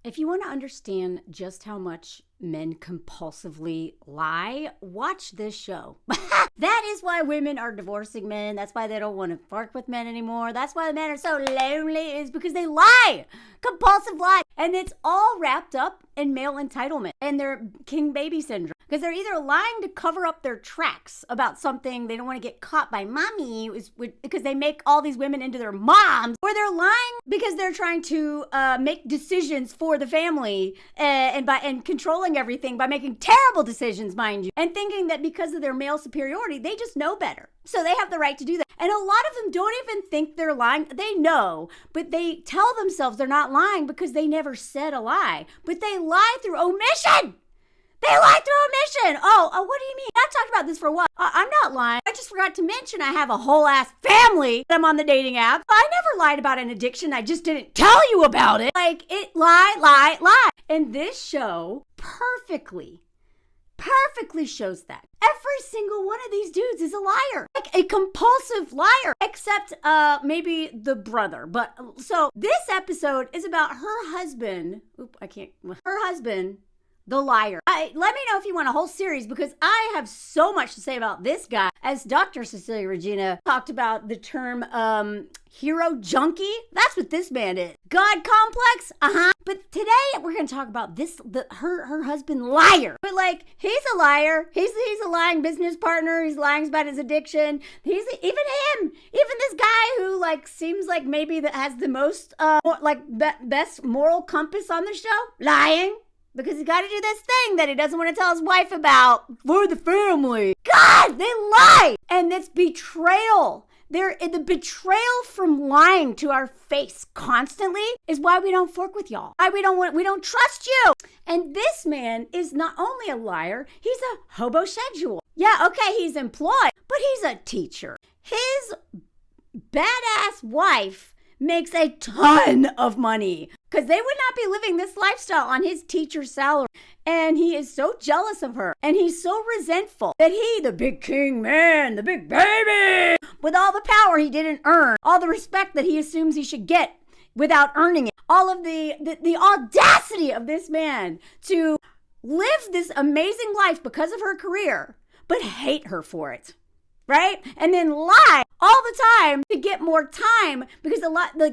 If you want to understand just how much men compulsively lie, watch this show. That is why women are divorcing men. That's why they don't want to fuck with men anymore. That's why the men are so lonely, is because they lie. Compulsive lie. And it's all wrapped up in male entitlement and their king baby syndrome. Because they're either lying to cover up their tracks about something they don't want to get caught by mommy, because they make all these women into their moms, or they're lying because they're trying to make decisions for the family and controlling everything by making terrible decisions, mind you, and thinking that because of their male superiority, they just know better. So they have the right to do that. And a lot of them don't even think they're lying. They know, but they tell themselves they're not lying because they never said a lie. But they lie through omission. They lie through omission. Oh, what do you mean? I've talked about this for a while. I'm not lying. I just forgot to mention I have a whole ass family. I'm on the dating app. I never lied about an addiction. I just didn't tell you about it. Like, it lie. And this show perfectly shows that. Every single one of these dudes is a liar. Like a compulsive liar. Except maybe the brother. But so this episode is about her husband. Her husband, the liar. Let me know if you want a whole series, because I have so much to say about this guy. As Dr. Cecilia Regina talked about the term hero junkie, that's what this man is. God complex, But today we're going to talk about her husband liar. But like, he's a liar. He's a lying business partner. He's lying about his addiction. Even this guy who like seems like maybe that has the most best moral compass on the show, lying. Because he's got to do this thing that he doesn't want to tell his wife about for the family. God, they lie. And this betrayal. The betrayal from lying to our face constantly is why we don't fork with y'all. Why we don't trust you. And this man is not only a liar, he's a hobosexual. Yeah, okay, he's employed, but he's a teacher. His badass wife makes a ton of money because they would not be living this lifestyle on his teacher's salary. And he is so jealous of her, and he's so resentful that he, the big king man, the big baby, with all the power he didn't earn, all the respect that he assumes he should get without earning it, all of the audacity of this man to live this amazing life because of her career, but hate her for it. Right? And then lie all the time to get more time, because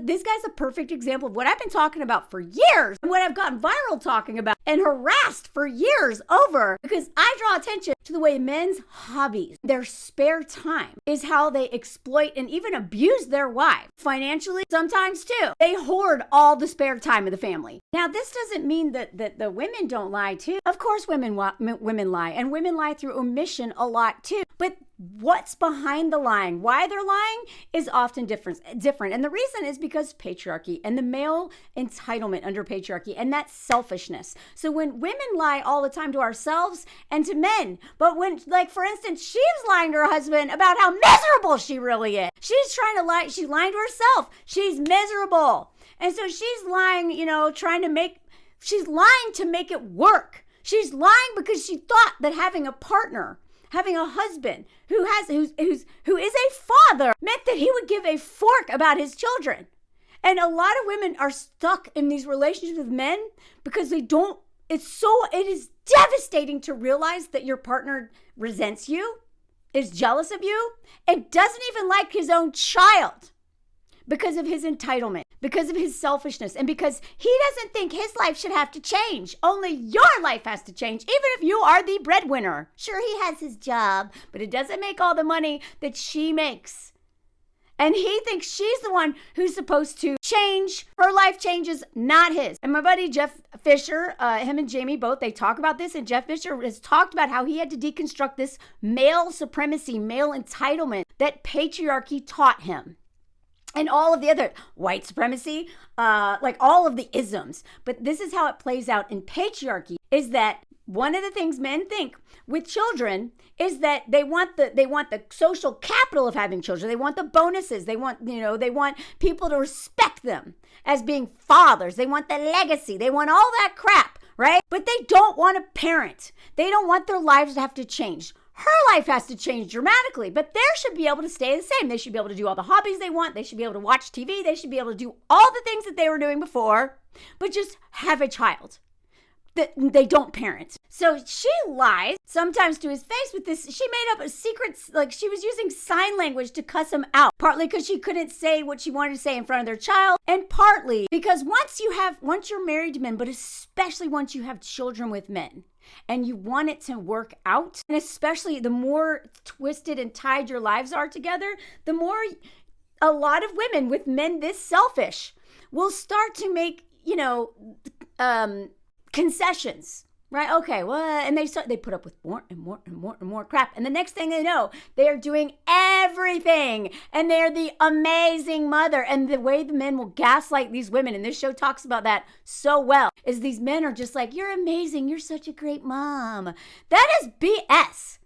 this guy's a perfect example of what I've been talking about for years, and what I've gotten viral talking about and harassed for years over, because I draw attention to the way men's hobbies, their spare time, is how they exploit and even abuse their wife financially, sometimes too. They hoard all the spare time of the family. Now, this doesn't mean that the women don't lie too. Of course, women lie, and women lie through omission a lot too. But what's behind the lying, why they're lying, is often different. And the reason is because patriarchy and the male entitlement under patriarchy and that selfishness. So when women lie all the time to ourselves and to men, but when, like, for instance, she's lying to her husband about how miserable she really is. She's trying to lie. She's lying to herself. She's miserable. And so she's lying, she's lying to make it work. She's lying because she thought that having a partner, having a husband who is a father, meant that he would give a fork about his children. And a lot of women are stuck in these relationships with men because they don't. It is devastating to realize that your partner resents you, is jealous of you, and doesn't even like his own child because of his entitlement, because of his selfishness, and because he doesn't think his life should have to change. Only your life has to change, even if you are the breadwinner. Sure, he has his job, but it doesn't make all the money that she makes. And he thinks she's the one who's supposed to change. Her life changes, not his. And my buddy Jeff Fisher, him and Jamie both, they talk about this. And Jeff Fisher has talked about how he had to deconstruct this male supremacy, male entitlement that patriarchy taught him. And all of the other white supremacy, like all of the isms. But this is how it plays out in patriarchy, is that one of the things men think with children is that they want the social capital of having children. They want the bonuses. They want people to respect them as being fathers. They want the legacy. They want all that crap, right? But they don't want a parent. They don't want their lives to have to change. Her life has to change dramatically, but theirs should be able to stay the same. They should be able to do all the hobbies they want. They should be able to watch TV. They should be able to do all the things that they were doing before. but just have a child that they don't parent. So she lies sometimes to his face with this. She made up a secret, like she was using sign language to cuss him out, partly because she couldn't say what she wanted to say in front of their child, and partly because once you're married to men, but especially once you have children with men, and you want it to work out, and especially the more twisted and tied your lives are together, the more a lot of women with men this selfish will start to make, concessions, right? Okay, well, and they put up with more and more and more and more crap. And the next thing they know, they are doing everything. And they're the amazing mother. And the way the men will gaslight these women, and this show talks about that so well, is these men are just like, you're amazing. You're such a great mom. That is BS.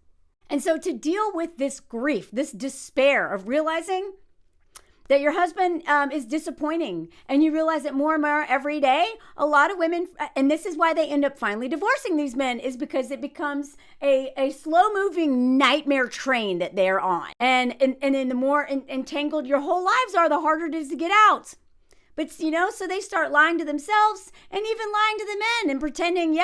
And so to deal with this grief, this despair of realizing that your husband is disappointing, and you realize it more and more every day, a lot of women, and this is why they end up finally divorcing these men, is because it becomes a slow-moving nightmare train that they're on. And then the more entangled your whole lives are, the harder it is to get out. But, so they start lying to themselves and even lying to the men and pretending,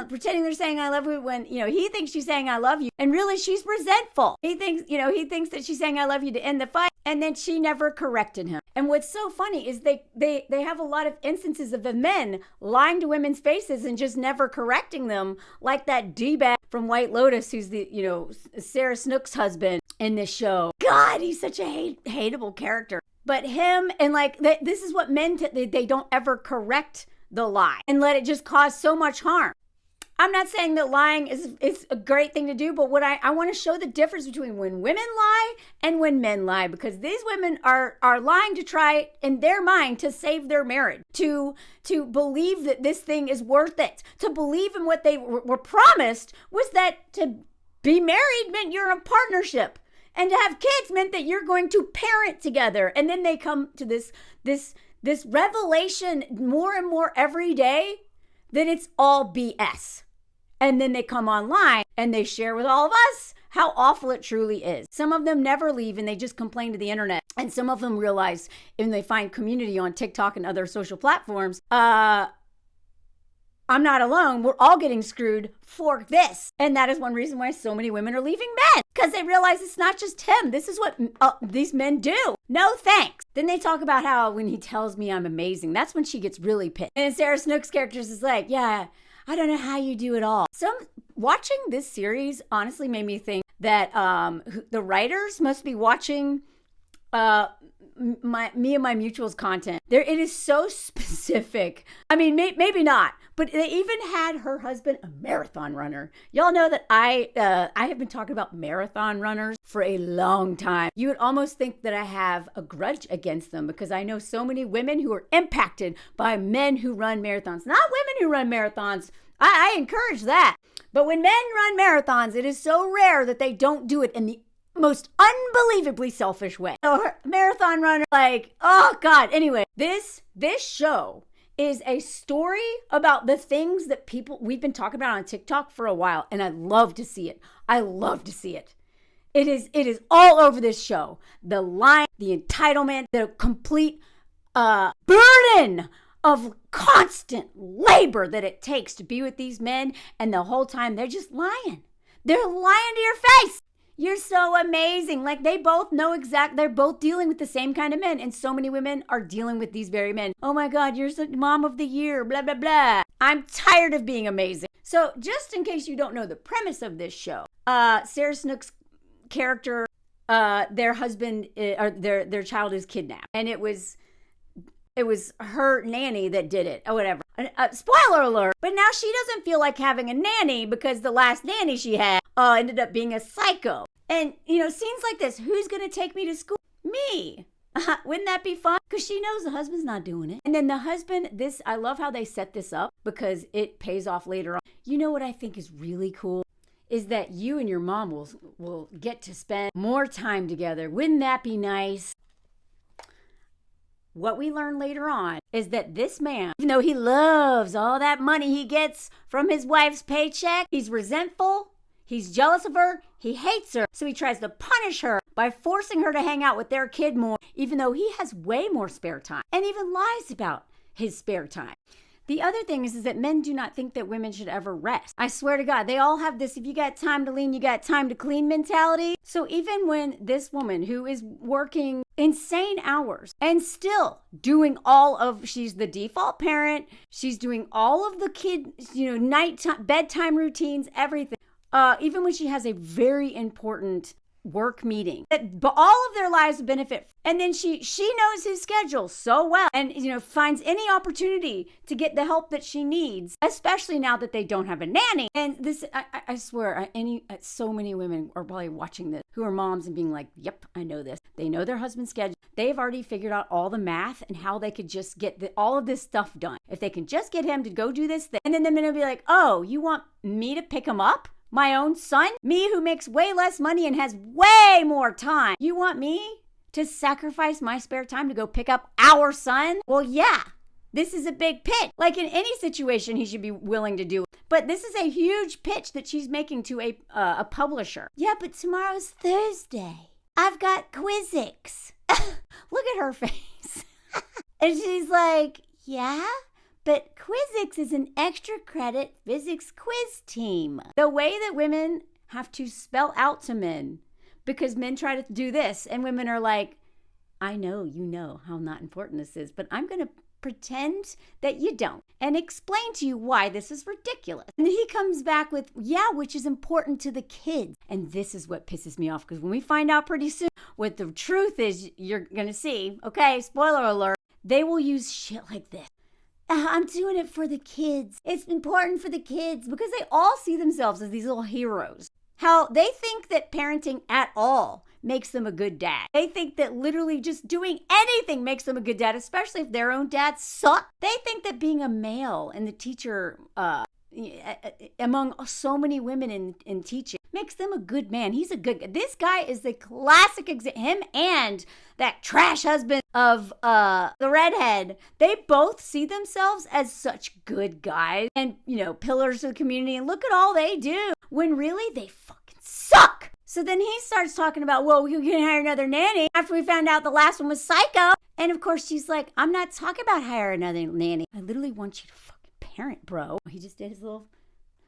pretending they're saying I love you when, he thinks she's saying I love you. And really she's resentful. He thinks that she's saying I love you to end the fight. And then she never corrected him. And what's so funny is they have a lot of instances of the men lying to women's faces and just never correcting them, like that D-bag from White Lotus, who's the, Sarah Snook's husband in this show. God, he's such a hateable character. But him, and this is what men, they don't ever correct the lie and let it just cause so much harm. I'm not saying that lying is a great thing to do, but what I want to show the difference between when women lie and when men lie, because these women are lying to try, in their mind, to save their marriage, to believe that this thing is worth it, to believe in what they were promised was that to be married meant you're in a partnership. And to have kids meant that you're going to parent together. And then they come to this revelation more and more every day that it's all BS. And then they come online and they share with all of us how awful it truly is. Some of them never leave and they just complain to the internet. And some of them realize, when they find community on TikTok and other social platforms, I'm not alone. We're all getting screwed for this. And that is one reason why so many women are leaving men, because they realize it's not just him. This is what these men do. No thanks. Then they talk about how when he tells me I'm amazing, that's when she gets really pissed. And Sarah Snook's character is like, yeah, I don't know how you do it all. Watching this series honestly made me think that the writers must be watching me and my mutuals content. It is so specific. I mean, maybe not, but they even had her husband a marathon runner. Y'all know that I have been talking about marathon runners for a long time. You would almost think that I have a grudge against them, because I know so many women who are impacted by men who run marathons. Not women who run marathons. I encourage that. But when men run marathons, it is so rare that they don't do it in the most unbelievably selfish way. So marathon runner, oh God. Anyway, this show is a story about the things that we've been talking about on TikTok for a while, and I love to see it. I love to see it. It is all over this show. The lying, the entitlement, the complete burden of constant labor that it takes to be with these men, and the whole time they're just lying. They're lying to your face. You're so amazing. They both know they're both dealing with the same kind of men. And so many women are dealing with these very men. Oh my God, you're the mom of the year, blah, blah, blah. I'm tired of being amazing. So just in case you don't know the premise of this show, Sarah Snook's character, their husband, or their child is kidnapped. And it was her nanny that did it, or whatever. Spoiler alert. But now she doesn't feel like having a nanny, because the last nanny she had ended up being a psycho. And, scenes like this, who's going to take me to school? Me. Wouldn't that be fun? Because she knows the husband's not doing it. And then the husband, I love how they set this up, because it pays off later on. You know what I think is really cool? Is that you and your mom will get to spend more time together. Wouldn't that be nice? What we learn later on is that this man, even though he loves all that money he gets from his wife's paycheck, he's resentful, he's jealous of her, he hates her, so he tries to punish her by forcing her to hang out with their kid more, even though he has way more spare time, and even lies about his spare time. The other thing is that men do not think that women should ever rest. I swear to God, they all have this, if you got time to lean, you got time to clean mentality. So even when this woman who is working insane hours and still doing she's the default parent, she's doing all of the kid, nighttime, bedtime routines, everything. Even when she has a very important work meeting but all of their lives benefit, and then she knows his schedule so well, and finds any opportunity to get the help that she needs, especially now that they don't have a nanny. And this, I swear, so many women are probably watching this who are moms and being like, yep, I know this. They know their husband's schedule. They've already figured out all the math and how they could just get all of this stuff done. If they can just get him to go do this thing, and then the minute be like, oh, you want me to pick him up? My own son? Me who makes way less money and has way more time. You want me to sacrifice my spare time to go pick up our son? Well, yeah, this is a big pitch. Like in any situation, he should be willing to do it. But this is a huge pitch that she's making to a publisher. Yeah, but tomorrow's Thursday. I've got Quizzics. Look at her face. And she's like, yeah? But Quizzics is an extra credit physics quiz team. The way that women have to spell out to men, because men try to do this and women are like, I know you know how not important this is, but I'm going to pretend that you don't and explain to you why this is ridiculous. And then he comes back with, yeah, which is important to the kids. And this is what pisses me off, because when we find out pretty soon what the truth is, you're going to see, okay, spoiler alert, they will use shit like this. I'm doing it for the kids. It's important for the kids, because they all see themselves as these little heroes. How they think that parenting at all makes them a good dad. They think that literally just doing anything makes them a good dad, especially if their own dads suck. They think that being a male and the teacher, among so many women in teaching, makes them a good man. He's a good guy. This guy is the classic example. Him and that trash husband of the redhead, they both see themselves as such good guys and, pillars of the community. And look at all they do, when really they fucking suck. So then he starts talking about, well, we can hire another nanny after we found out the last one was psycho. And of course she's like, I'm not talking about hire another nanny. I literally want you to fucking parent, bro. He just did his little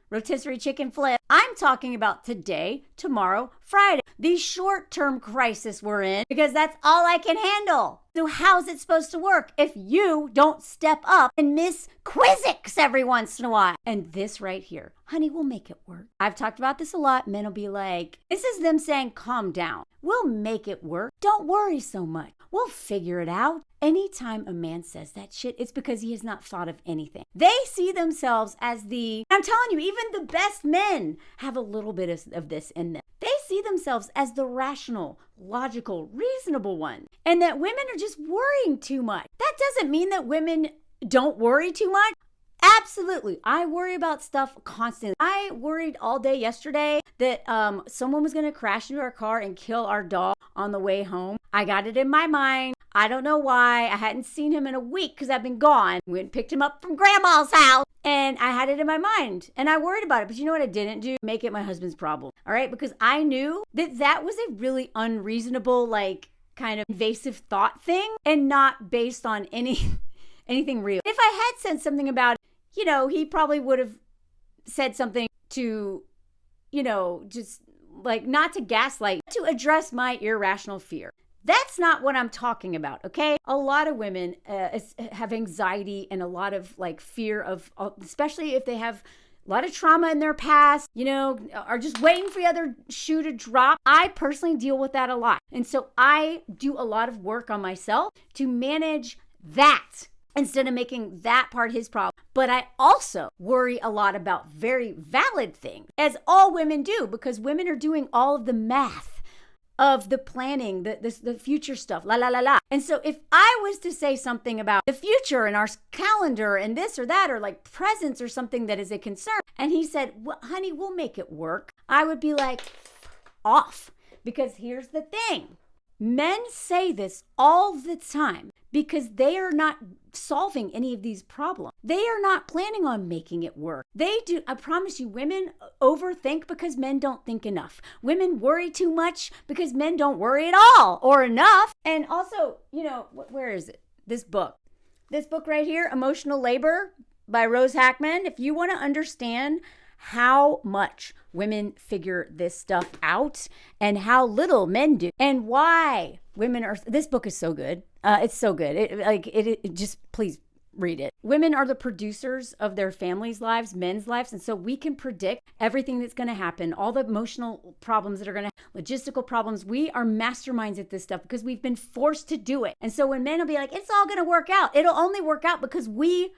rotisserie chicken flip. I'm talking about today, tomorrow, Friday. The short-term crisis we're in, because that's all I can handle. So how's it supposed to work if you don't step up and miss Quizzics every once in a while? And this right here, honey, we'll make it work. I've talked about this a lot. Men will be like, this is them saying, calm down. We'll make it work. Don't worry so much. We'll figure it out. Anytime a man says that shit, it's because he has not thought of anything. They see themselves as I'm telling you, even the best men have a little bit of this in them. They see themselves as the rational, logical, reasonable one. And that women are just worrying too much. That doesn't mean that women don't worry too much. Absolutely. I worry about stuff constantly. I worried all day yesterday that someone was going to crash into our car and kill our dog on the way home. I got it in my mind. I don't know why. I hadn't seen him in a week because I've been gone. Went and picked him up from grandma's house. And I had it in my mind. And I worried about it. But you know what I didn't do? Make it my husband's problem. All right? Because I knew that was a really unreasonable, kind of invasive thought thing. And not based on anything real. If I had said something about he probably would have said something to, just not to gaslight, to address my irrational fear. That's not what I'm talking about, okay? A lot of women have anxiety and a lot of fear of, especially if they have a lot of trauma in their past, are just waiting for the other shoe to drop. I personally deal with that a lot. And so I do a lot of work on myself to manage that, instead of making that part his problem. But I also worry a lot about very valid things, as all women do, because women are doing all of the math of the planning, the future stuff, la, la, la, la. And so if I was to say something about the future and our calendar and this or that, or presents or something that is a concern, and he said, well, honey, we'll make it work, I would be like, off. Because here's the thing. Men say this all the time because they are not solving any of these problems. They are not planning on making it work. They do. I promise you, women overthink because men don't think enough. Women worry too much because men don't worry at all or enough. And also, where is it? This book. This book right here, Emotional Labor by Rose Hackman. If you want to understand how much women figure this stuff out and how little men do and why women are, this book is so good. It's so good. It just, please read it. Women are the producers of their families' lives, men's lives. And so we can predict everything that's going to happen, all the emotional problems that are going to, logistical problems. We are masterminds at this stuff because we've been forced to do it. And so when men will be like, it's all going to work out, it'll only work out because we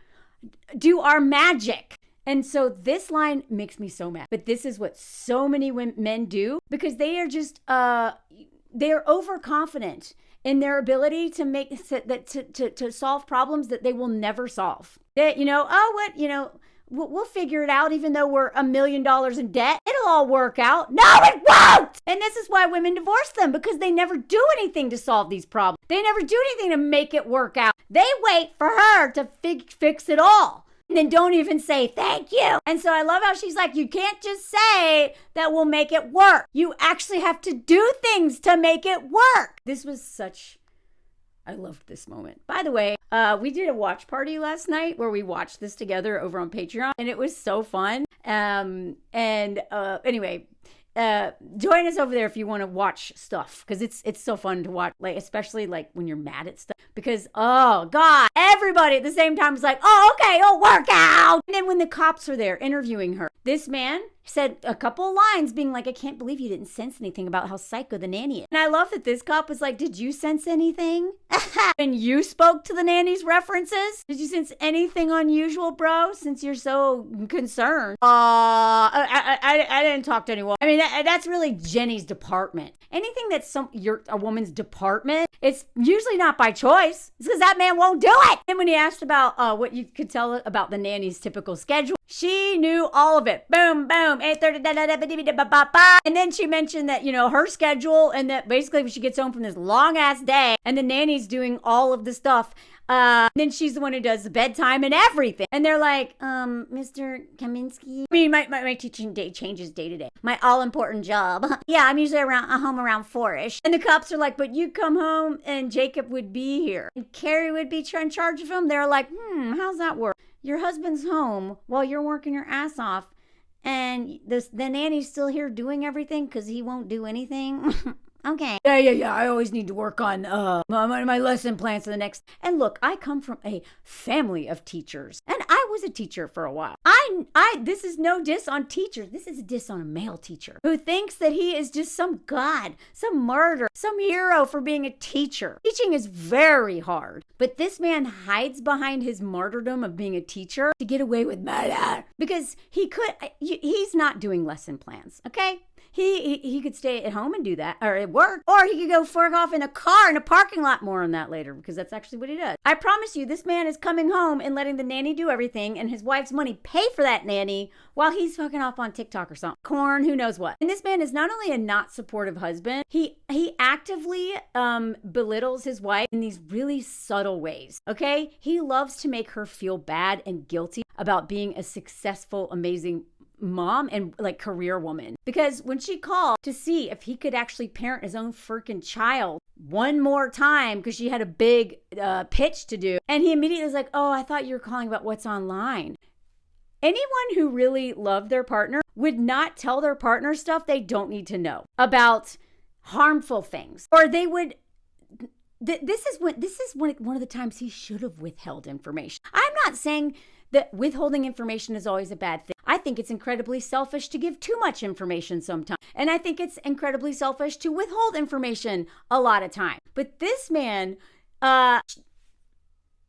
do our magic. And so this line makes me so mad. But this is what so many men do because they are just, they're overconfident in their ability to make that to solve problems that they will never solve. That, we'll figure it out even though we're $1 million in debt. It'll all work out. No, it won't! And this is why women divorce them, because they never do anything to solve these problems. They never do anything to make it work out. They wait for her to fix it all. And then don't even say thank you. And so I love how she's like, you can't just say that we'll make it work. You actually have to do things to make it work. This was such, I loved this moment. By the way, we did a watch party last night where we watched this together over on Patreon, and it was so fun. Anyway, join us over there if you want to watch stuff, because it's so fun to watch, like especially like when you're mad at stuff, because oh god, everybody at the same time is like, oh okay, it'll work out. And then when the cops were there interviewing her, this man said a couple of lines being like, I can't believe you didn't sense anything about how psycho the nanny is. And I love that this cop was like, did you sense anything? And you spoke to the nanny's references? Did you sense anything unusual, bro? Since you're so concerned. I didn't talk to anyone. I mean, that's really Jenny's department. Anything that's a woman's department, it's usually not by choice. It's because that man won't do it. And when he asked about what you could tell about the nanny's typical schedule, she knew all of it. Boom, boom, 8:30, and then she mentioned that, her schedule, and that basically when she gets home from this long ass day and the nanny's doing all of the stuff, then she's the one who does the bedtime and everything. And they're like, Mr. Kaminsky. I mean, my teaching day changes day to day. My all-important job. Yeah, I'm usually home around 4-ish. And the cops are like, but you come home and Jacob would be here. And Carrie would be in charge of him. They're like, how's that work? Your husband's home while you're working your ass off. And the nanny's still here doing everything because he won't do anything. Okay. Yeah. I always need to work on my lesson plans for the next. And look, I come from a family of teachers, and I was a teacher for a while. This is no diss on teachers. This is a diss on a male teacher who thinks that he is just some god, some martyr, some hero for being a teacher. Teaching is very hard, but this man hides behind his martyrdom of being a teacher to get away with murder because he's not doing lesson plans. Okay. He could stay at home and do that, or at work, or he could go fuck off in a car in a parking lot. More on that later, because that's actually what he does. I promise you, this man is coming home and letting the nanny do everything, and his wife's money pay for that nanny while he's fucking off on TikTok or something. Corn, who knows what. And this man is not only a not supportive husband, he actively belittles his wife in these really subtle ways, okay? He loves to make her feel bad and guilty about being a successful, amazing mom and like career woman, because when she called to see if he could actually parent his own freaking child one more time because she had a big pitch to do, and he immediately was like, oh, I thought you were calling about what's online. Anyone who really loved their partner would not tell their partner stuff they don't need to know about harmful things, or they would. This is one of the times he should have withheld information. I'm not saying that withholding information is always a bad thing. I think it's incredibly selfish to give too much information sometimes. And I think it's incredibly selfish to withhold information a lot of time. But this man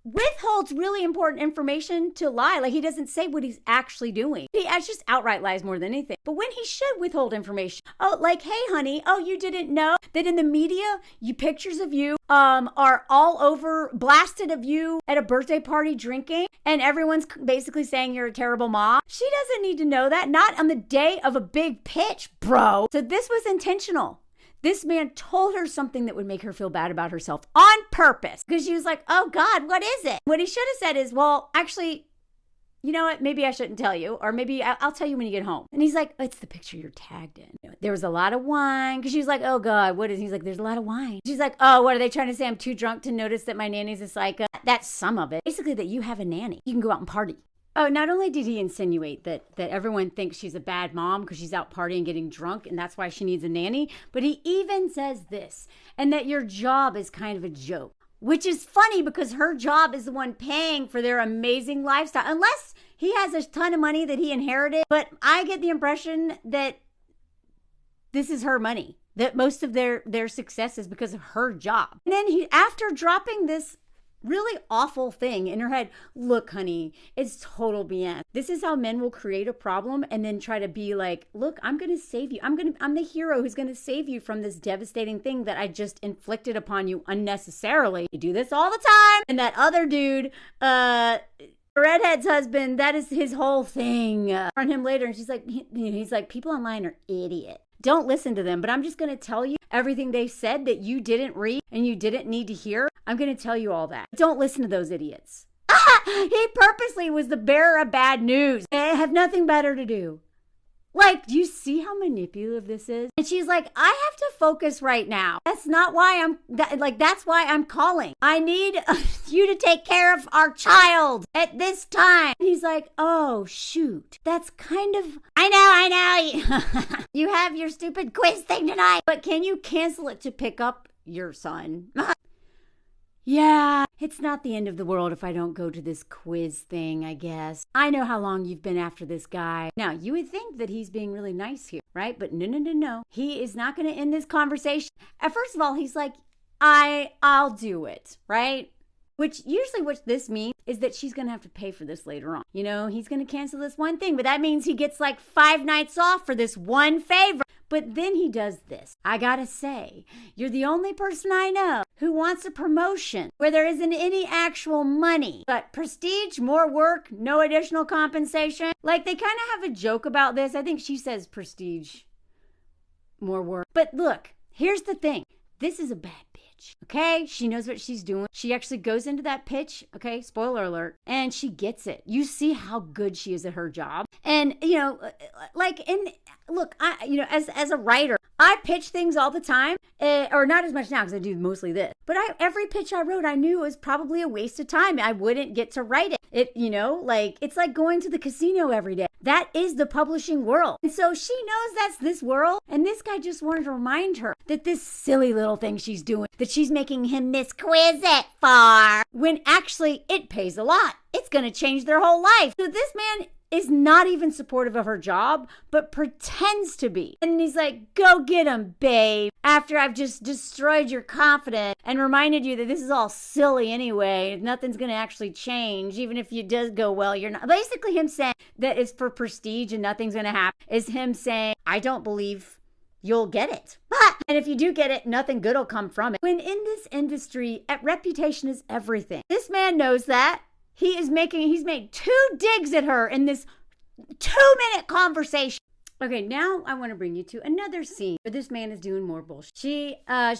withholds really important information to lie. Like, he doesn't say what he's actually doing. He just outright lies more than anything. But when he should withhold information, oh, like, hey, honey, oh, you didn't know that in the media, pictures of you are all over, blasted of you at a birthday party drinking, and everyone's basically saying you're a terrible mom. She doesn't need to know that. Not on the day of a big pitch, bro. So this was intentional. This man told her something that would make her feel bad about herself on purpose, because she was like, oh God, what is it? What he should have said is, well, actually, you know what? Maybe I shouldn't tell you, or maybe I'll tell you when you get home. And he's like, it's the picture you're tagged in. There was a lot of wine. Because she was like, oh God, what is? He's like, there's a lot of wine. She's like, oh, what are they trying to say? I'm too drunk to notice that my nanny's a psycho. That's some of it. Basically, that you have a nanny. You can go out and party. Oh, not only did he insinuate that everyone thinks she's a bad mom because she's out partying, getting drunk, and that's why she needs a nanny, but he even says this, and that your job is kind of a joke. Which is funny because her job is the one paying for their amazing lifestyle. Unless he has a ton of money that he inherited. But I get the impression that this is her money. That most of their success is because of her job. And then after dropping this really awful thing in her head, look, honey, it's total BS. This is how men will create a problem and then try to be like, look, I'm going to save you. I'm the hero who's going to save you from this devastating thing that I just inflicted upon you unnecessarily. You do this all the time. And that other dude, redhead's husband, that is his whole thing on him later. And she's like, he's like, people online are idiots. Don't listen to them, but I'm just going to tell you everything they said that you didn't read and you didn't need to hear. I'm going to tell you all that. Don't listen to those idiots. He purposely was the bearer of bad news. They have nothing better to do. Like, do you see how manipulative this is? And she's like, I have to focus right now. That's not why that's why I'm calling. I need you to take care of our child at this time. And he's like, oh, shoot. That's kind of, I know. You have your stupid quiz thing tonight. But can you cancel it to pick up your son? Yeah, it's not the end of the world if I don't go to this quiz thing, I guess. I know how long you've been after this guy. Now, you would think that he's being really nice here, right? But no. He is not going to end this conversation. First of all, he's like, I'll do it, right? Which usually what this means is that she's going to have to pay for this later on. You know, he's going to cancel this one thing, but that means he gets like 5 nights off for this one favor. But then he does this. I gotta say, you're the only person I know who wants a promotion where there isn't any actual money, but prestige, more work, no additional compensation. Like, they kind of have a joke about this. I think she says prestige, more work. But look, here's the thing. This is a bad bitch, okay? She knows what she's doing. She actually goes into that pitch, okay? Spoiler alert. And she gets it. You see how good she is at her job. And, you know, look, as a writer, I pitch things all the time, or not as much now because I do mostly this. But every pitch I wrote, I knew it was probably a waste of time. I wouldn't get to write it. It's like going to the casino every day. That is the publishing world. And so she knows that's this world. And this guy just wanted to remind her that this silly little thing she's doing, that she's making him miss quiz it for, when actually it pays a lot. It's going to change their whole life. So this man is not even supportive of her job, but pretends to be. And he's like, go get him, babe. After I've just destroyed your confidence and reminded you that this is all silly anyway. Nothing's going to actually change. Even if it does go well, you're not. Basically him saying that it's for prestige and nothing's going to happen is him saying, I don't believe you'll get it. And if you do get it, nothing good will come from it. When in this industry, reputation is everything. This man knows that. He's made 2 digs at her in this 2-minute conversation. Okay, now I want to bring you to another scene where this man is doing more bullshit.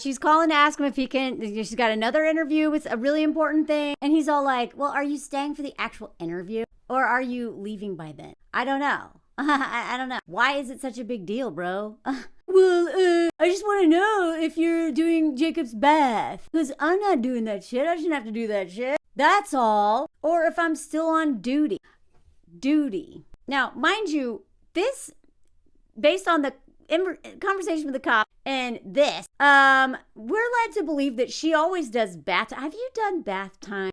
She's calling to ask him if he can, she's got another interview with a really important thing. And he's all like, well, are you staying for the actual interview or are you leaving by then? I don't know. I don't know. Why is it such a big deal, bro? I just want to know if you're doing Jacob's bath. Because I'm not doing that shit. I shouldn't have to do that shit. That's all. Or if I'm still on duty. Now, mind you, this, based on the conversation with the cop and this, we're led to believe that she always does bath time. Have you done bath time?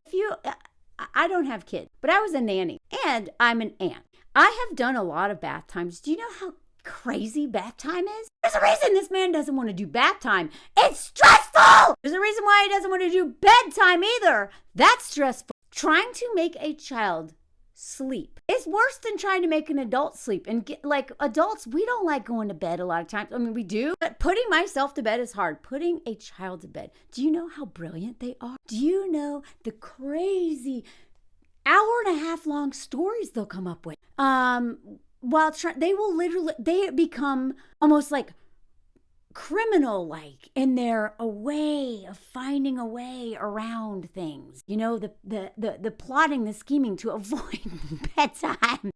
I don't have kids, but I was a nanny and I'm an aunt. I have done a lot of bath times. Do you know how crazy bath time is? There's a reason this man doesn't want to do bath time. It's stressful! There's a reason why he doesn't want to do bedtime either. That's stressful. Trying to make a child sleep is worse than trying to make an adult sleep. And adults, we don't like going to bed a lot of times. I mean, we do, but putting myself to bed is hard. Putting a child to bed. Do you know how brilliant they are? Do you know the crazy hour-and-a-half long stories they'll come up with? They become almost like criminal-like in their a way of finding a way around things. You know, the plotting, the scheming to avoid bedtime.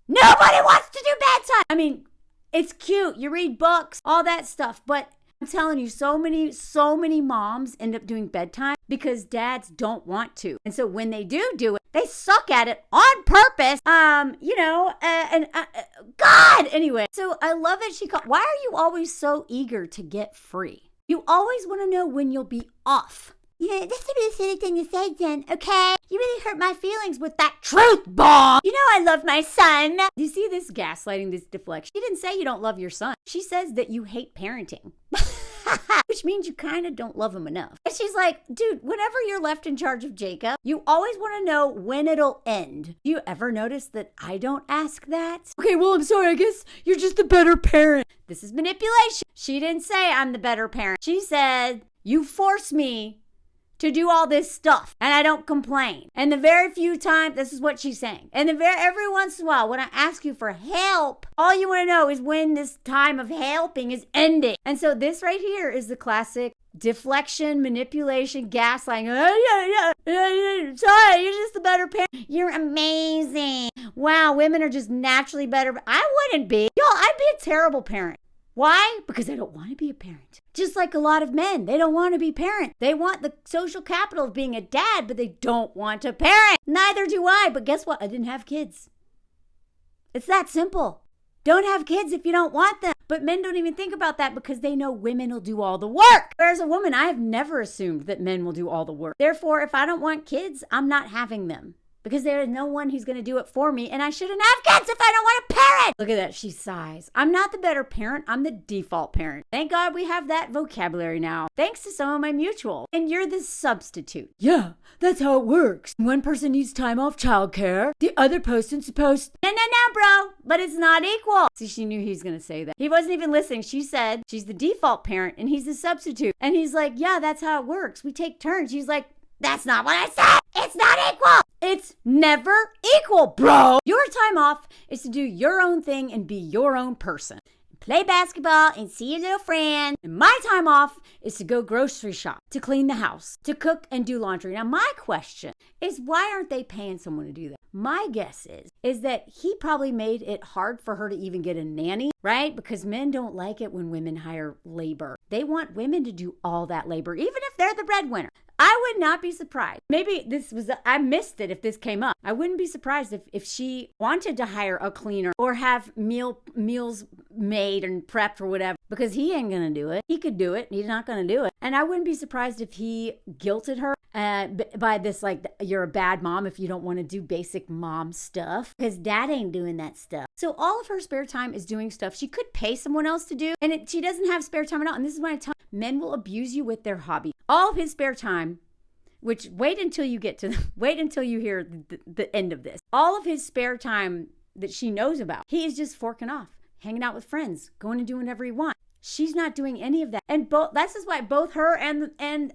Nobody wants to do bedtime. I mean, it's cute. You read books, all that stuff. But I'm telling you, so many moms end up doing bedtime because dads don't want to. And so when they do it, they suck at it on purpose. God, anyway. So I love that why are you always so eager to get free? You always want to know when you'll be off. Yeah, that's a really silly thing to say, Jen, okay? You really hurt my feelings with that truth bomb. You know I love my son. You see this gaslighting, this deflection? She didn't say you don't love your son. She says that you hate parenting. Which means you kind of don't love him enough. And she's like, dude, whenever you're left in charge of Jacob, you always want to know when it'll end. Do you ever notice that I don't ask that? Okay, well, I'm sorry. I guess you're just the better parent. This is manipulation. She didn't say I'm the better parent. She said, you force me to do all this stuff, and I don't complain. And the very few times, this is what she's saying. And every once in a while, when I ask you for help, all you want to know is when this time of helping is ending. And so this right here is the classic deflection, manipulation, gaslighting. Sorry, you're just the better parent. You're amazing. Wow, women are just naturally better. I wouldn't be. I'd be a terrible parent. Why? Because I don't want to be a parent. Just like a lot of men, they don't want to be parents. They want the social capital of being a dad, but they don't want to parent. Neither do I, but guess what? I didn't have kids. It's that simple. Don't have kids if you don't want them. But men don't even think about that because they know women will do all the work. Whereas a woman, I have never assumed that men will do all the work. Therefore, if I don't want kids, I'm not having them. Because there is no one who's going to do it for me, and I shouldn't have kids if I don't want a parent. Look at that, she sighs. I'm not the better parent, I'm the default parent. Thank God we have that vocabulary now, thanks to some of my mutual. And you're the substitute. Yeah, that's how it works. One person needs time off childcare, the other person's supposed... No, bro, but it's not equal. See, she knew he was going to say that. He wasn't even listening. She said she's the default parent, and he's the substitute. And he's like, yeah, that's how it works. We take turns. She's like, that's not what I said. It's not equal. It's never equal, bro. Your time off is to do your own thing and be your own person. Play basketball and see your little friend. And my time off is to go grocery shop, to clean the house, to cook and do laundry. Now, my question is, why aren't they paying someone to do that? My guess is that he probably made it hard for her to even get a nanny, right? Because men don't like it when women hire labor. They want women to do all that labor, even if they're the breadwinner. I would not be surprised. Maybe I missed it if this came up. I wouldn't be surprised if she wanted to hire a cleaner or have meals made and prepped or whatever, because he ain't gonna do it. He could do it. He's not gonna do it. And I wouldn't be surprised if he guilted her by this, like, you're a bad mom if you don't want to do basic mom stuff, because dad ain't doing that stuff. So all of her spare time is doing stuff she could pay someone else to do, and she doesn't have spare time at all. And this is why I tell men will abuse you with their hobby. All of his spare time, which wait until you hear the end of this. All of his spare time that she knows about, he is just forking off, hanging out with friends, going and doing whatever he wants. She's not doing any of that. And that's just why both her and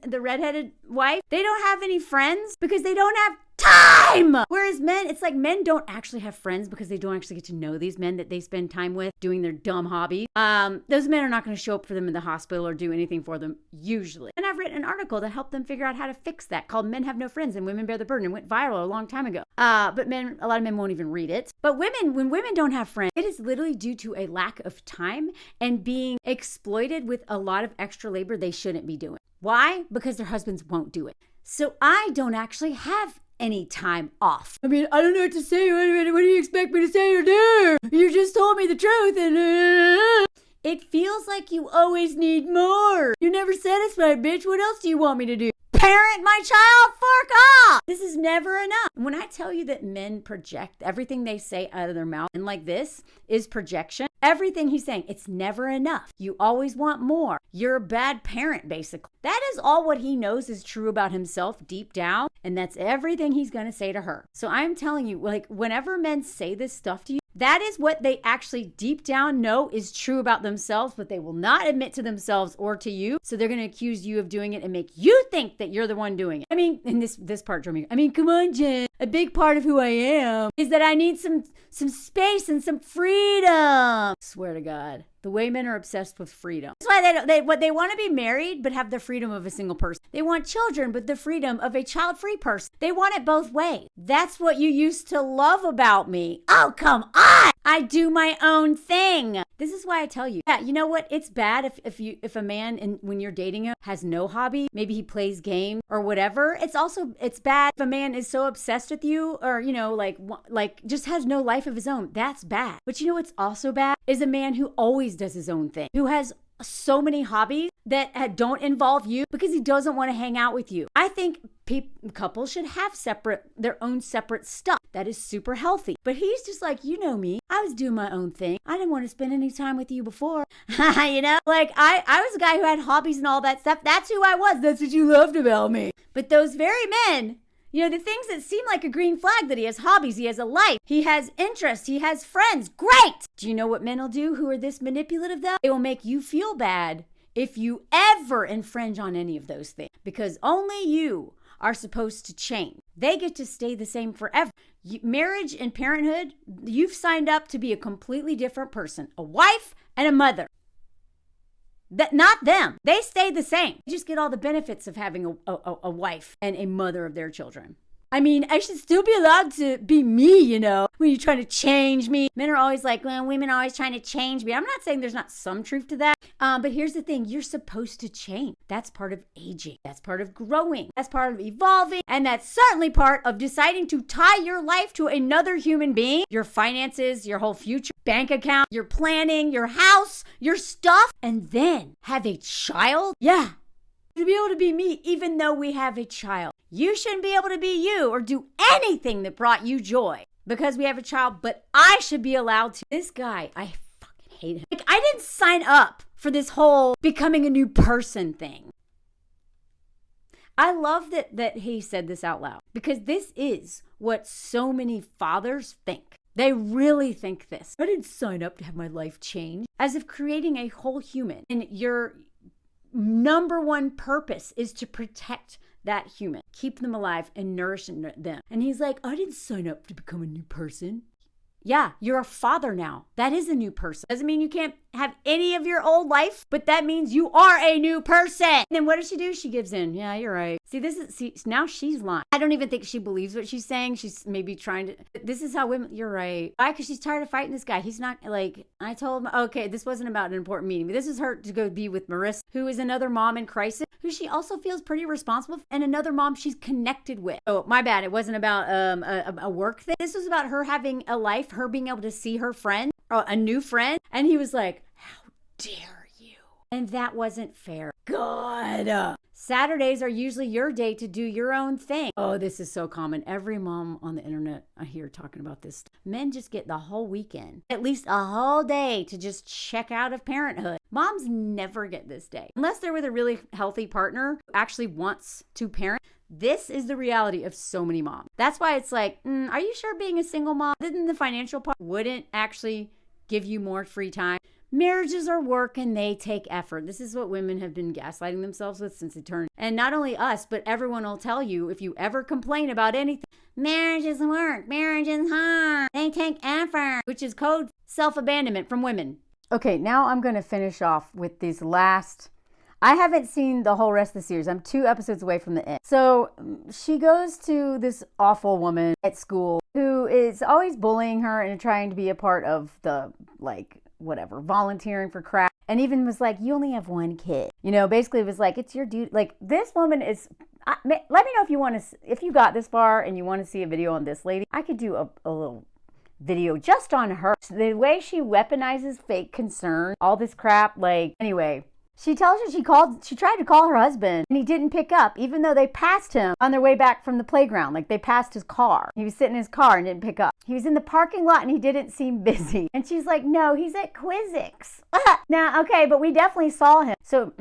the redheaded wife, they don't have any friends because they don't have time. Whereas men, it's like men don't actually have friends because they don't actually get to know these men that they spend time with doing their dumb hobbies. Those men are not going to show up for them in the hospital or do anything for them, usually. And I've written an article to help them figure out how to fix that called Men Have No Friends and Women Bear the Burden. It went viral a long time ago. But a lot of men won't even read it. But when women don't have friends, it is literally due to a lack of time and being exploited with a lot of extra labor they shouldn't be doing. Why? Because their husbands won't do it. So I don't actually have any time off. I mean, I don't know what to say. What do you expect me to say or do? You just told me the truth and it feels like you always need more. You're never satisfied, bitch. What else do you want me to do? Parent my child? Fork off! This is never enough. When I tell you that men project everything they say out of their mouth, and like this is projection, everything he's saying, it's never enough. You always want more. You're a bad parent, basically. That is all what he knows is true about himself deep down, and that's everything he's going to say to her. So I'm telling you, like, whenever men say this stuff to you, that is what they actually deep down know is true about themselves, but they will not admit to themselves or to you. So they're going to accuse you of doing it and make you think that you're the one doing it. I mean, and this part drove me. I mean, come on, Jen. A big part of who I am is that I need some space and some freedom. Swear to God. The way men are obsessed with freedom. That's why they want to be married, but have the freedom of a single person. They want children, but the freedom of a child-free person. They want it both ways. That's what you used to love about me. Oh, come on. I do my own thing. This is why I tell you. Yeah, you know what? It's bad if a man, when you're dating him, has no hobby. Maybe he plays games or whatever. It's bad if a man is so obsessed with you, or like just has no life of his own. That's bad. But you know what's also bad is a man who always does his own thing, who has so many hobbies that don't involve you because he doesn't want to hang out with you. I think couples should have their own separate stuff. That is super healthy. But he's just like, you know me. I was doing my own thing. I didn't want to spend any time with you before. You know, like I was a guy who had hobbies and all that stuff. That's who I was. That's what you loved about me. But those very men, you know, the things that seem like a green flag, that he has hobbies, he has a life, he has interests, he has friends. Great! Do you know what men will do who are this manipulative though? They will make you feel bad if you ever infringe on any of those things, because only you are supposed to change. They get to stay the same forever. Marriage and parenthood, you've signed up to be a completely different person, a wife and a mother. Not them. They stay the same. You just get all the benefits of having a wife and a mother of their children. I mean, I should still be allowed to be me, you know, when you're trying to change me. Men are always like, well, women are always trying to change me. I'm not saying there's not some truth to that. But here's the thing. You're supposed to change. That's part of aging. That's part of growing. That's part of evolving. And that's certainly part of deciding to tie your life to another human being, your finances, your whole future, bank account, your planning, your house, your stuff, and then have a child. Yeah. To be able to be me, even though we have a child. You shouldn't be able to be you or do anything that brought you joy because we have a child, but I should be allowed to. This guy, I fucking hate him. Like, I didn't sign up for this whole becoming a new person thing. I love that he said this out loud, because this is what so many fathers think. They really think this. I didn't sign up to have my life change. As if creating a whole human and your number one purpose is to protect that human, keep them alive and nourish them. And he's like, I didn't sign up to become a new person. Yeah, you're a father now. That is a new person. Doesn't mean you can't have any of your old life, but that means you are a new person. And then what does she do? She gives in. Yeah, you're right. See, now she's lying. I don't even think she believes what she's saying. She's maybe trying to, this is how women, you're right. Why? Because she's tired of fighting this guy. He's not like, I told him, okay, this wasn't about an important meeting, but this is her to go be with Marissa, who is another mom in crisis, who she also feels pretty responsible for, and another mom she's connected with. Oh, my bad. It wasn't about a work thing. This was about her having a life, her being able to see her friend, or a new friend. And he was like, how dare you? And that wasn't fair. God. Saturdays are usually your day to do your own thing. Oh, this is so common. Every mom on the internet I hear talking about this. Men just get the whole weekend, at least a whole day to just check out of parenthood. Moms never get this day. Unless they're with a really healthy partner who actually wants to parent. This is the reality of so many moms. That's why it's like, are you sure being a single mom, other than the financial part, wouldn't actually give you more free time? Marriages are work and they take effort. This is what women have been gaslighting themselves with since eternity. And not only us, but everyone will tell you, if you ever complain about anything, marriage is work, marriage is hard, they take effort, which is code self-abandonment from women. Okay, now I'm going to finish off with these last. I haven't seen the whole rest of the series. I'm 2 episodes away from the end. So she goes to this awful woman at school who is always bullying her and trying to be a part of the, whatever, volunteering for crap. And even was like, you only have 1 kid. You know, basically it was like, it's your duty. Like, this woman is, let me know if you want to, if you got this far and you want to see a video on this lady. I could do a little video just on her. The way she weaponizes fake concern, all this crap, anyway. She tells her she tried to call her husband and he didn't pick up, even though they passed him on their way back from the playground. Like, they passed his car. He was sitting in his car and didn't pick up. He was in the parking lot and he didn't seem busy. And she's like, no, he's at Quizzix. Now, okay, but we definitely saw him. So,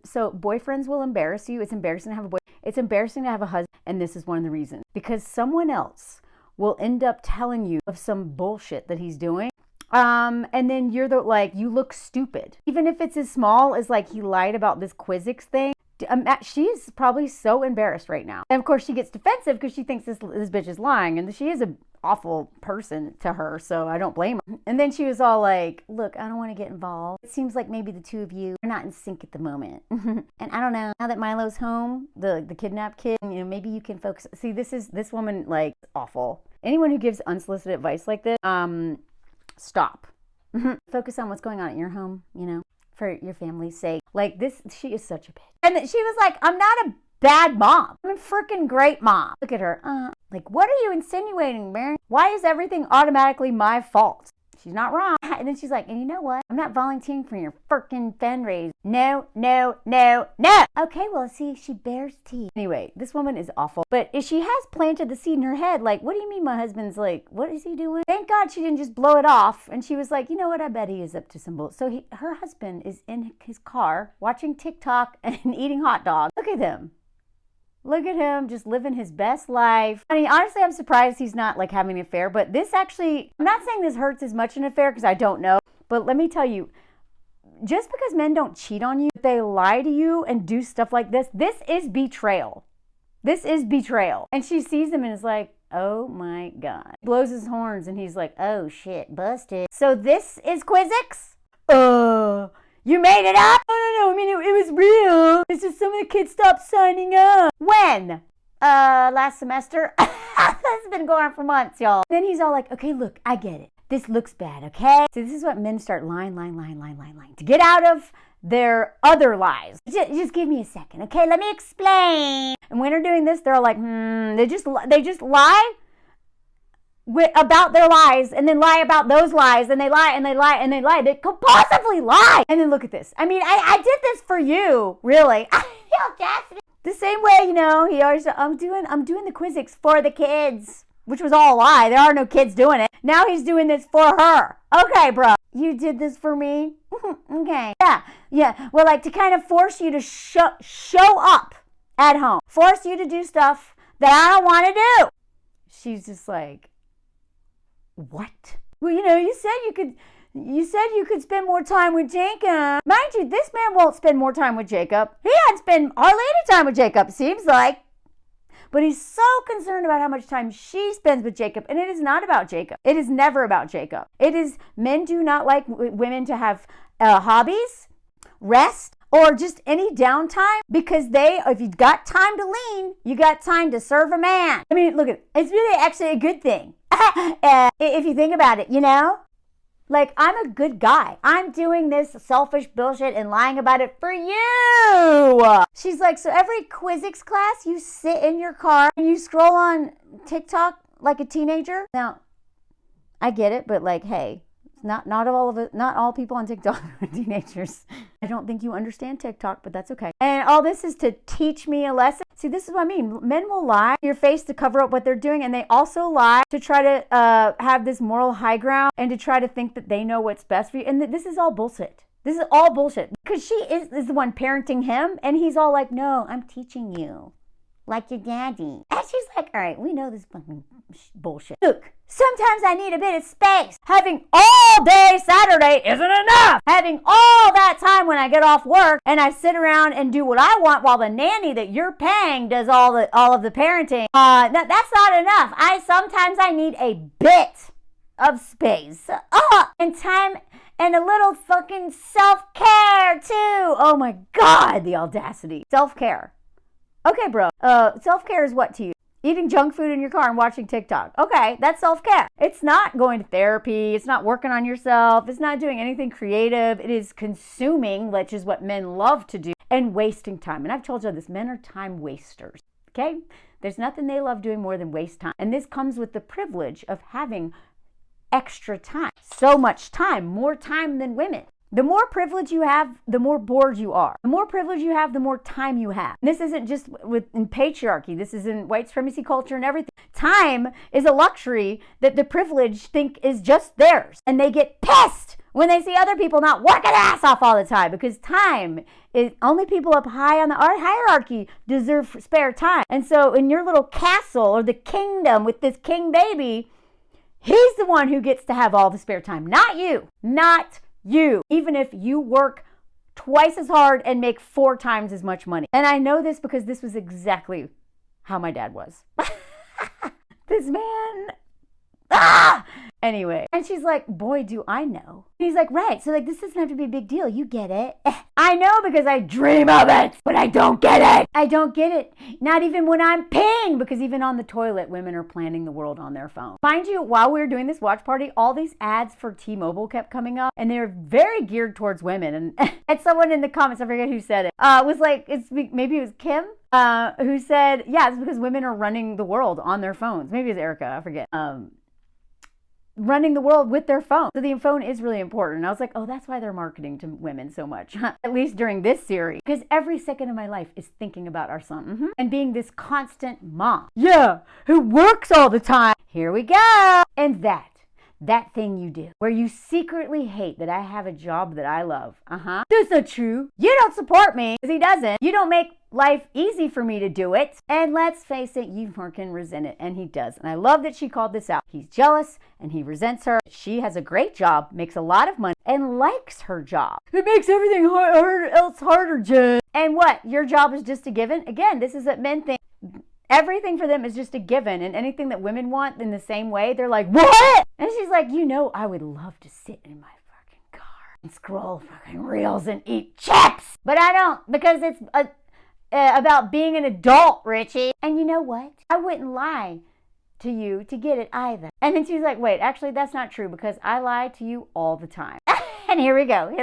so boyfriends will embarrass you. It's embarrassing to have a boy. It's embarrassing to have a husband. And this is one of the reasons. Because someone else will end up telling you of some bullshit that he's doing. And then you're you look stupid. Even if it's as small as he lied about this Quizzix thing. She's probably so embarrassed right now. And of course she gets defensive because she thinks this bitch is lying, and she is an awful person to her, so I don't blame her. And then she was all like, look, I don't want to get involved. It seems like maybe the two of you are not in sync at the moment. And I don't know, now that Milo's home, the kidnapped kid, maybe you can focus. See, this woman, like, awful. Anyone who gives unsolicited advice like this, stop. Focus on what's going on at your home, for your family's sake. Like, she is such a bitch. And she was like, I'm not a bad mom. I'm a freaking great mom. Look at her. Like, what are you insinuating, Mary? Why is everything automatically my fault? She's not wrong. And then she's like, and you know what? I'm not volunteering for your freaking fundraiser. No, no, no, no. Okay, well, see, she bears teeth. Anyway, this woman is awful. But she has planted the seed in her head. Like, what do you mean my husband's like, what is he doing? Thank God she didn't just blow it off. And she was like, you know what? I bet he is up to some bull. So her husband is in his car watching TikTok and eating hot dogs. Look at him. Look at him just living his best life. I mean, honestly, I'm surprised he's not like having an affair, but this actually, I'm not saying this hurts as much an affair because I don't know, but let me tell you, just because men don't cheat on you, they lie to you and do stuff like this is betrayal. This is betrayal. And she sees him and is like, oh my God. Blows his horns and he's like, oh shit, busted. So this is Quizzix? You made it up? No. I mean, it was real. It's just some of the kids stopped signing up. When? Last semester. That's been going on for months, y'all. Then he's all like, okay, look, I get it. This looks bad, okay? So this is what men start lying to get out of their other lies. Just give me a second, okay? Let me explain. And when they're doing this, they're all like, they just lie about their lies, and then lie about those lies, and they lie, and they lie, and they lie. They compulsively lie. And then look at this. I mean, I did this for you, really. The same way, he always, I'm doing the Quizzix for the kids, which was all a lie. There are no kids doing it. Now he's doing this for her. Okay, bro. You did this for me? Okay. Yeah. Well, like, to kind of force you to show up at home. Force you to do stuff that I don't want to do. She's just like, what? Well, you said you could spend more time with Jacob. Mind you, this man won't spend more time with Jacob. He hadn't spent hardly any time with Jacob, seems like. But he's so concerned about how much time she spends with Jacob. And it is not about Jacob. It is never about Jacob. It is, men do not like women to have hobbies, rest, or just any downtime, because if you've got time to lean, you got time to serve a man. I mean, look, it's really actually a good thing. If you think about it, like, I'm a good guy. I'm doing this selfish bullshit and lying about it for you. She's like, so every Quizzix class, you sit in your car and you scroll on TikTok like a teenager. Now, I get it, but like, hey, not all people on TikTok are teenagers. I don't think you understand TikTok, but that's okay. And all this is to teach me a lesson. See, this is what I mean. Men will lie to your face to cover up what they're doing, and they also lie to try to have this moral high ground and to try to think that they know what's best for you. And this is all bullshit. This is all bullshit. Because she is the one parenting him, and he's all like, no, I'm teaching you. Like your daddy. And she's like, all right, we know this fucking bullshit. Look, sometimes I need a bit of space. Having all day Saturday isn't enough. Having all that time when I get off work and I sit around and do what I want while the nanny that you're paying does all of the parenting. That's not enough. Sometimes I need a bit of space. And time and a little fucking self-care too. Oh my God, the audacity. Self-care. Okay, bro. Self-care is what to you? Eating junk food in your car and watching TikTok. Okay, that's self-care. It's not going to therapy. It's not working on yourself. It's not doing anything creative. It is consuming, which is what men love to do, and wasting time. And I've told you this, men are time wasters. Okay? There's nothing they love doing more than waste time. And this comes with the privilege of having extra time. So much time, more time than women. The more privilege you have, the more bored you are. The more privilege you have, the more time you have. And this isn't just in patriarchy. This is in white supremacy culture and everything. Time is a luxury that the privileged think is just theirs. And they get pissed when they see other people not working their ass off all the time, because time is only people up high on the hierarchy deserve spare time. And so in your little castle or the kingdom with this king baby, he's the one who gets to have all the spare time, not you. Not you. Even if you work twice as hard and make 4 times as much money. And I know this because this was exactly how my dad was. This man. Ah! Anyway, and she's like, boy, do I know. And he's like, right, so like this doesn't have to be a big deal. You get it. I know because I dream of it, but I don't get it. I don't get it. Not even when I'm peeing, because even on the toilet, women are planning the world on their phone. Mind you, while we were doing this watch party, all these ads for T-Mobile kept coming up, and they're very geared towards women. And someone in the comments, I forget who said it, was like, maybe it was Kim, who said, yeah, it's because women are running the world on their phones. Maybe it's Erica, I forget. Running the world with their phone. So the phone is really important. And I was like, oh, that's why they're marketing to women so much. At least during this series. Because every second of my life is thinking about our son. And being this constant mom. Yeah, who works all the time. Here we go. And that thing you do, where you secretly hate that I have a job that I love. That's not true. You don't support me, because he doesn't. You don't make life easy for me to do it. And let's face it, you freaking resent it. And he does. And I love that she called this out. He's jealous and he resents her. She has a great job, makes a lot of money, and likes her job. It makes everything else harder, Jen. And what? Your job is just a given? Again, this is what men think. Everything for them is just a given, and anything that women want in the same way, they're like, what? And she's like, you know, I would love to sit in my fucking car and scroll fucking reels and eat chips. But I don't, because it's about being an adult, Richie. And you know what? I wouldn't lie to you to get it either. And then she's like, wait, actually, that's not true, because I lie to you all the time. And here we go.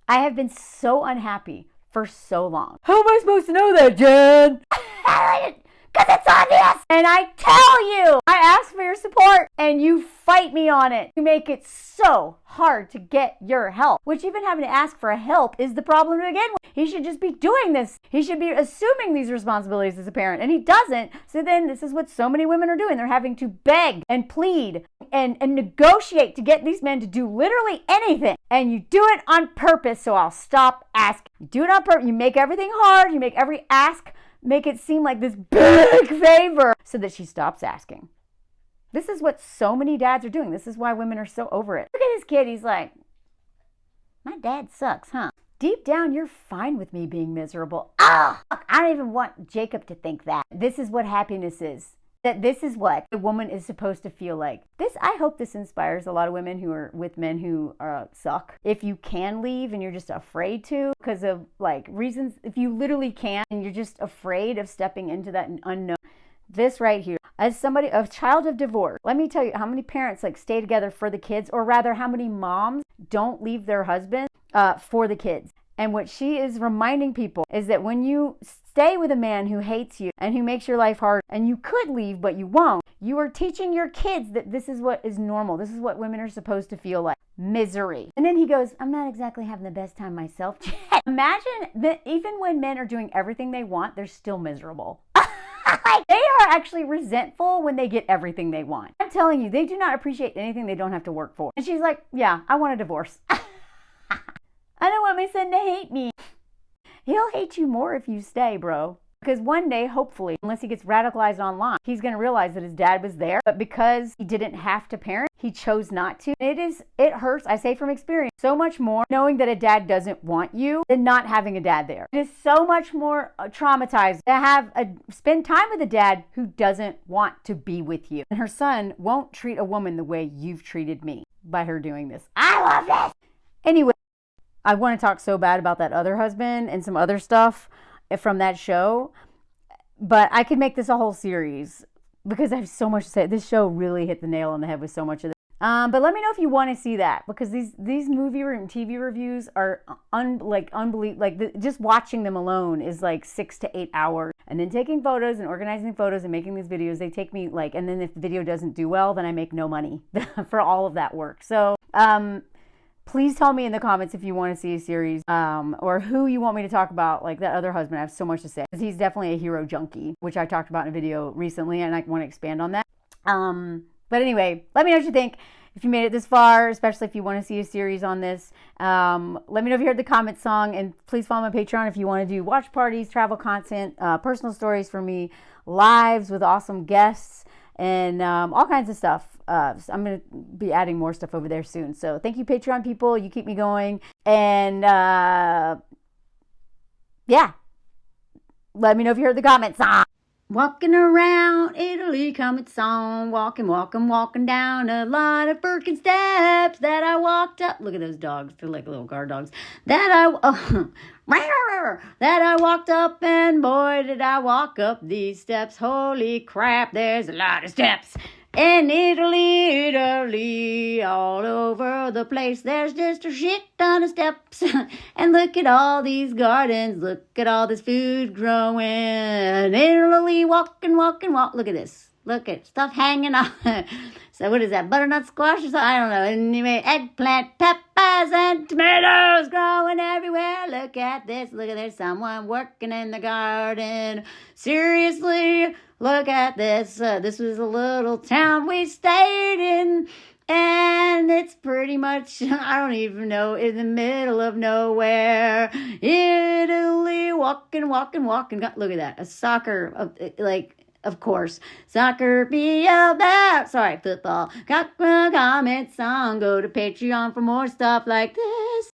I have been so unhappy for so long. How am I supposed to know that, Jen? Because it's obvious. And I tell you, I ask for your support and you fight me on it. You make it so hard to get your help, which even having to ask for help is the problem to begin with. He should just be doing this. He should be assuming these responsibilities as a parent, and he doesn't. So then this is what so many women are doing. They're having to beg and plead and negotiate to get these men to do literally anything. And you do it on purpose, so I'll stop asking. You do it on purpose. You make everything hard. You make every ask make it seem like this big favor so that she stops asking. This is what so many dads are doing. This is why women are so over it. Look at this kid. He's like, my dad sucks, huh? Deep down, you're fine with me being miserable. I don't even want Jacob to think that. This is what happiness is. That this is what a woman is supposed to feel like. I hope this inspires a lot of women who are with men who suck. If you can leave and you're just afraid to because of like reasons, if you literally can't and you're just afraid of stepping into that unknown. This right here, as somebody, a child of divorce, let me tell you how many parents like stay together for the kids, or rather how many moms don't leave their husband for the kids. And what she is reminding people is that when you stay with a man who hates you and who makes your life hard, and you could leave, but you won't, you are teaching your kids that this is what is normal. This is what women are supposed to feel like. Misery. And then he goes, I'm not exactly having the best time myself. Imagine that even when men are doing everything they want, they're still miserable. They are actually resentful when they get everything they want. I'm telling you, they do not appreciate anything they don't have to work for. And she's like, yeah, I want a divorce. I don't want my son to hate me. He'll hate you more if you stay, bro. Because one day, hopefully, unless he gets radicalized online, he's going to realize that his dad was there. But because he didn't have to parent, he chose not to. It hurts, I say from experience, so much more knowing that a dad doesn't want you than not having a dad there. It is so much more traumatizing to spend time with a dad who doesn't want to be with you. And her son won't treat a woman the way you've treated me by her doing this. I love this. Anyway, I want to talk so bad about that other husband and some other stuff from that show, but I could make this a whole series because I have so much to say. This show really hit the nail on the head with so much of this. But let me know if you want to see that, because these movie and TV reviews are unbelievable. Just watching them alone is like 6 to 8 hours, and then taking photos and organizing photos and making these videos. They take me and then if the video doesn't do well, then I make no money for all of that work. So please tell me in the comments if you want to see a series, or who you want me to talk about, like that other husband. I have so much to say, because he's definitely a hero junkie, which I talked about in a video recently, and I want to expand on that. But anyway, let me know what you think. If you made it this far, especially if you want to see a series on this, let me know if you heard the comment song, and please follow my Patreon if you want to do watch parties, travel content, personal stories from me, lives with awesome guests, and all kinds of stuff. So I'm going to be adding more stuff over there soon. So thank you, Patreon people. You keep me going. And Yeah. Let me know if you heard the comment song. Walking around Italy, coming song, walking down a lot of Birkin steps that I walked up. Look at those dogs, they're like little guard dogs. That I walked up, and boy, did I walk up these steps. Holy crap, there's a lot of steps. In Italy, all over the place, there's just a shit ton of steps. And look at all these gardens, look at all this food growing. Italy, walking. Look at this. Look at stuff hanging on. So what is that, butternut squash or something? I don't know. Anyway, eggplant, peppers, and tomatoes growing everywhere. Look at this. Look at there's someone working in the garden. Seriously, look at this. This was a little town we stayed in. And it's pretty much, I don't even know, in the middle of nowhere. Italy, walking. Look at that. A soccer, of course. Soccer be about, football. Got a comment song. Go to Patreon for more stuff like this.